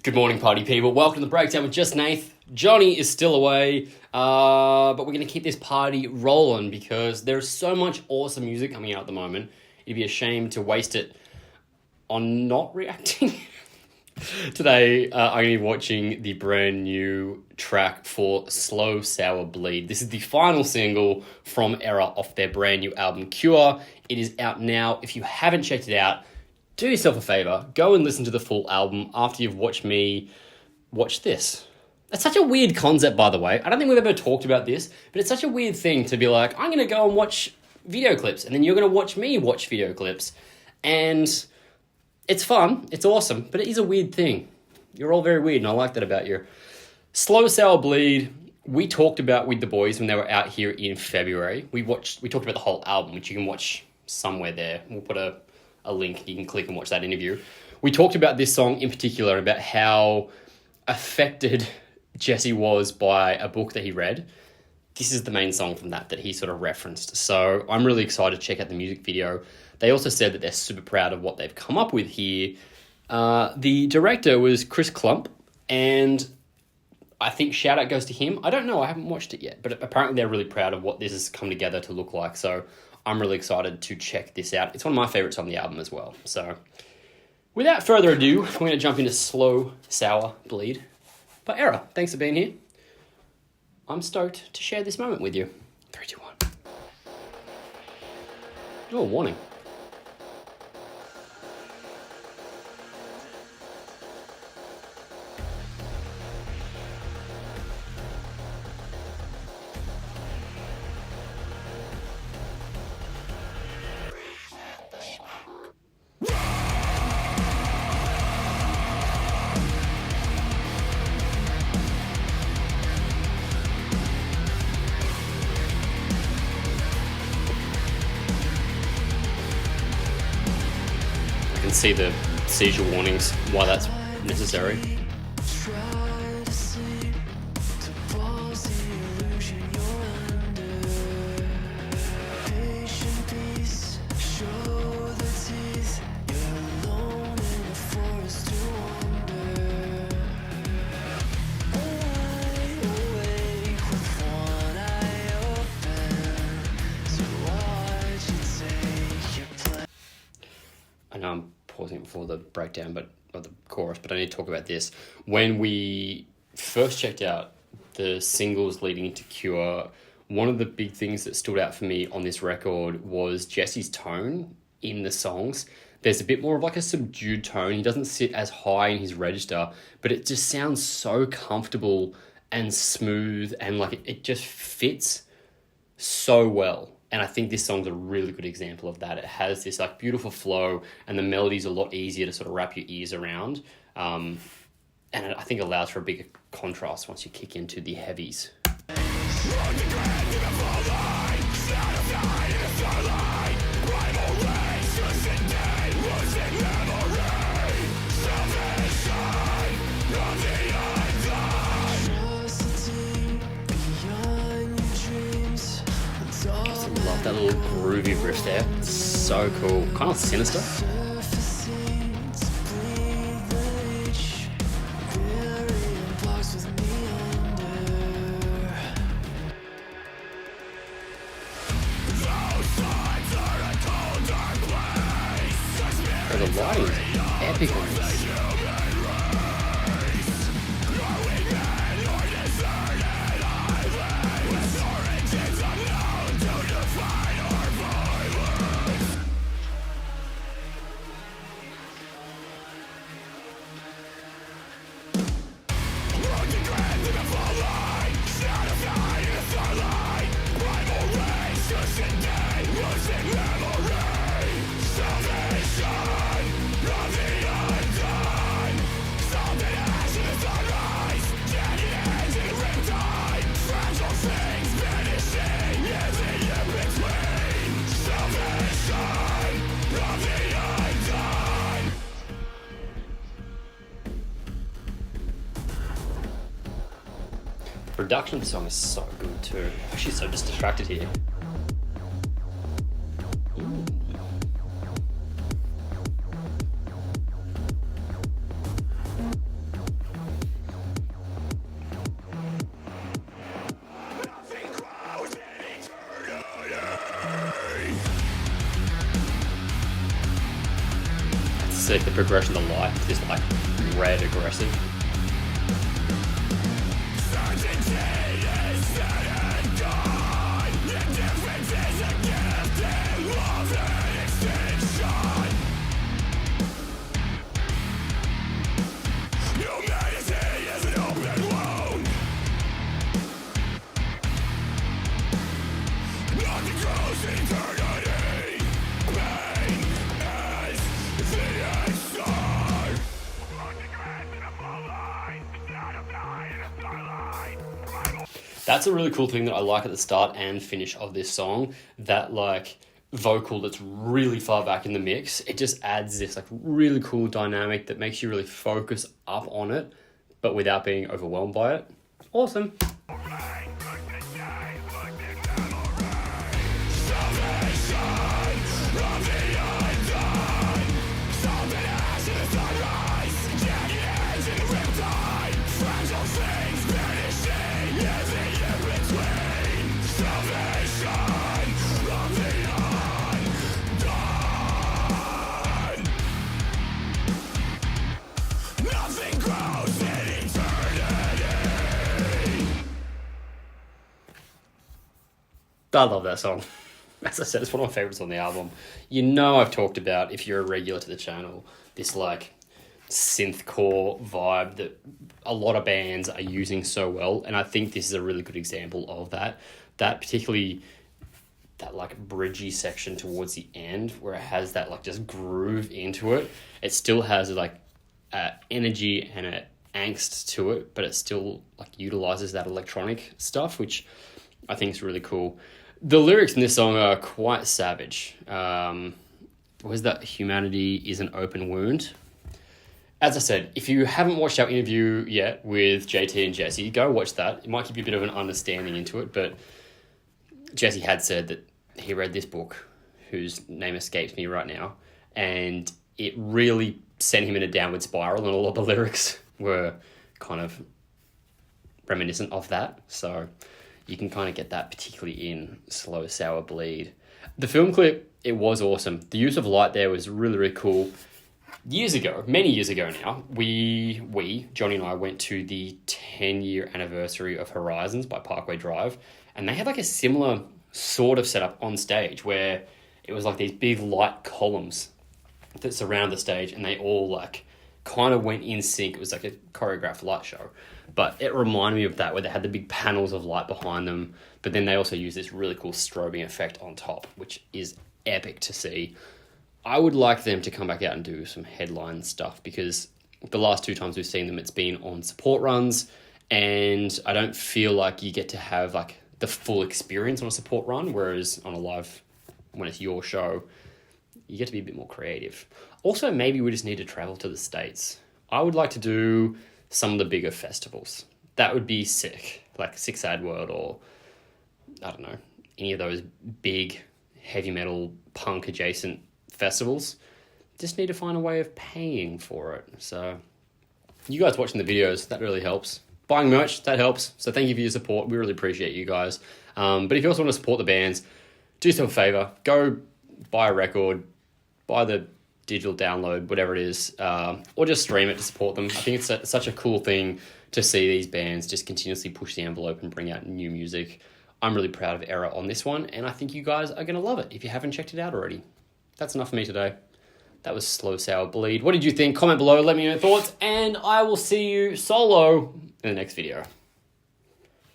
Good morning, party people. Welcome to the breakdown with just Nath. Johnny is still away, but we're going to keep this party rolling because there's so much awesome music coming out at the moment. It'd be a shame to waste it on not reacting. Today, I'm going to be watching the brand new track for Slow Sour Bleed. This is the final single from Erra off their brand new album, Cure. It is out now. If you haven't checked it out, do yourself a favor, go and listen to the full album after you've watched me watch this. That's such a weird concept, by the way. I don't think we've ever talked about this, but it's such a weird thing to be like, I'm going to go and watch video clips, and then you're going to watch me watch video clips. And it's fun, it's awesome, but it is a weird thing. You're all very weird, and I like that about you. Slow Sour Bleed, we talked about with the boys when they were out here in February. We talked about the whole album, which you can watch somewhere there. We'll put a link, you can click and watch that interview. We talked about this song in particular, about how affected Jesse was by a book that he read. This is the main song from that he sort of referenced. So I'm really excited to check out the music video. They also said that they're super proud of what they've come up with here. The director was Chris Klump, and I think shout out goes to him. I don't know, I haven't watched it yet, but apparently they're really proud of what this has come together to look like. So I'm really excited to check this out. It's one of my favorites on the album as well. So without further ado, we're going to jump into Slow Sour Bleed by Erra. Thanks for being here. I'm stoked to share this moment with you. 3, 2, 1. Oh, warning. I can see the seizure warnings, why that's necessary. I know I'm pausing before the breakdown, or the chorus, but I need to talk about this. When we first checked out the singles leading into Cure, one of the big things that stood out for me on this record was Jesse's tone in the songs. There's a bit more of like a subdued tone. He doesn't sit as high in his register, but it just sounds so comfortable and smooth, and like it just fits so well. And I think this song's a really good example of that. It has this like beautiful flow, and the melody's a lot easier to sort of wrap your ears around. And I think it allows for a bigger contrast once you kick into the heavies. Love that little groovy riff there. It's so cool. Kind of sinister. Oh, the lighting is epic on this. Production of the song is so good too. She's so just distracted here. sick, the progression of the light, just like red aggressive. That's a really cool thing that I like at the start and finish of this song. That like vocal that's really far back in the mix. It just adds this like really cool dynamic that makes you really focus up on it, but without being overwhelmed by it. Awesome. I love that song. As I said, it's one of my favorites on the album. You know, I've talked about, if you're a regular to the channel, this like synthcore vibe that a lot of bands are using so well, and I think this is a really good example of that. That particularly, that like bridgy section towards the end where it has that like just groove into it. It still has like energy and an angst to it, but it still like utilizes that electronic stuff, which I think is really cool. The lyrics in this song are quite savage. Was that humanity is an open wound? As I said, if you haven't watched our interview yet with JT and Jesse, go watch that. It might give you a bit of an understanding into it, but Jesse had said that he read this book, whose name escapes me right now, and it really sent him in a downward spiral, and all of the lyrics were kind of reminiscent of that. So you can kind of get that particularly in Slow Sour Bleed. The film clip, it was awesome. The use of light there was really, really cool. Years ago, many years ago now, Johnny and I went to the 10-year anniversary of Horizons by Parkway Drive, and they had like a similar sort of setup on stage where it was like these big light columns that surround the stage, and they all like kind of went in sync. It was like a choreographed light show, but it reminded me of that, where they had the big panels of light behind them, but then they also used this really cool strobing effect on top, which is epic to see. I would like them to come back out and do some headline stuff, because the last two times we've seen them, it's been on support runs, and I don't feel like you get to have like the full experience on a support run, whereas on a live, when it's your show, you get to be a bit more creative. Also, maybe we just need to travel to the States. I would like to do some of the bigger festivals. That would be sick, like Six Ad World, or I don't know, any of those big heavy metal punk adjacent festivals. Just need to find a way of paying for it. So you guys watching the videos, that really helps. Buying merch, that helps. So thank you for your support. We really appreciate you guys. But if you also want to support the bands, do yourself a favor. Go buy a record, buy the digital download, whatever it is, or just stream it to support them. I think it's such a cool thing to see these bands just continuously push the envelope and bring out new music. I'm really proud of Erra on this one, and I think you guys are going to love it if you haven't checked it out already. That's enough for me today. That was Slow Sour Bleed. What did you think? Comment below, let me know your thoughts, and I will see you solo in the next video.